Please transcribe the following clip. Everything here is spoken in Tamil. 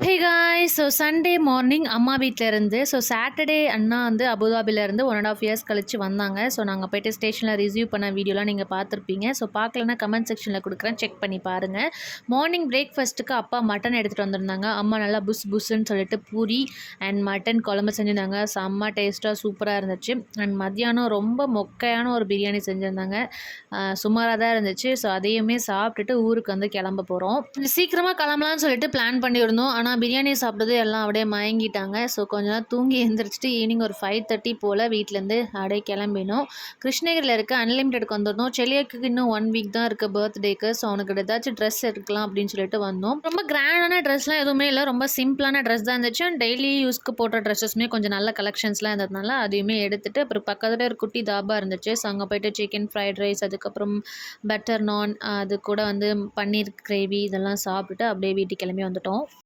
Hey guys, so Sunday morning அம்மா வீட்டிலேருந்து சாட்டர்டே அண்ணா வந்து அபுதாபிலேருந்து 1.5 இயர்ஸ் கழிச்சு வந்தாங்க. நாங்கள் போய்ட்டு ஸ்டேஷனில் ரிசீவ் பண்ண வீடியோலாம் நீங்கள் பார்த்துருப்பீங்க. பார்க்கலன்னா கமெண்ட் செக்ஷனில் கொடுக்குறேன், செக் பண்ணி பாருங்கள். மார்னிங் பிரேக்ஃபாஸ்ட்டுக்கு அப்பா மட்டன் எடுத்துகிட்டு வந்திருந்தாங்க. அம்மா நல்லா புஸ்ன்னு சொல்லிட்டு பூரி அண்ட் மட்டன் குழம்பு செஞ்சுருந்தாங்க. செம்ம டேஸ்ட்டாக சூப்பராக இருந்துச்சு. அண்ட் மத்தியானம் ரொம்ப மொக்கையான ஒரு பிரியாணி செஞ்சுருந்தாங்க. சுமாராக தான் இருந்துச்சு. அதையுமே சாப்பிட்டுட்டு ஊருக்கு வந்து கிளம்ப போகிறோம். சீக்கிரமாக கிளம்பலான்னு சொல்லிட்டு பிளான் பண்ணியிருந்தோம். ஆனால் பிரியாணி சாப்பிட்டது எல்லாம் அப்படியே மயங்கிட்டாங்க. கொஞ்ச நேரம் தூங்கி எழுந்திரிச்சிட்டு ஈவினிங் ஒரு 5:30 போல் வீட்டிலேருந்து அப்படியே கிளம்பினோம். கிருஷ்ணகிரியில் இருக்க அன்லிமிட்டெடுக்கு வந்துருந்தோம். செலியாக்கு இன்னும் 1 வீக் தான் இருக்குது பர்த்டேக்கு. அவனுக்கு ஏதாச்சும் ட்ரெஸ் எடுக்கலாம் அப்படின்னு சொல்லிட்டு வந்தோம். ரொம்ப கிராண்டான ட்ரெஸ்லாம் எதுவுமே இல்லை, ரொம்ப சிம்பிளான ட்ரெஸ் தான் இருந்துச்சு. அண்ட் டெய்லி யூஸ்க்கு போட்ட ட்ரெஸ்ஸஸ்மே கொஞ்சம் நல்ல கலெக்ஷன்ஸ்லாம் இருந்ததுனால அதையுமே எடுத்துகிட்டு அப்புறம் பக்கத்தில் ஒரு குட்டி தாபா இருந்துச்சு. அங்கே போய்ட்டு சிக்கன் ஃப்ரைட் ரைஸ், அதுக்கப்புறம் பட்டர் நான், அது கூட வந்து பன்னீர் கிரேவி இதெல்லாம் சாப்பிட்டுட்டு அப்படியே வீட்டுக்கு கிளம்பி வந்துட்டோம்.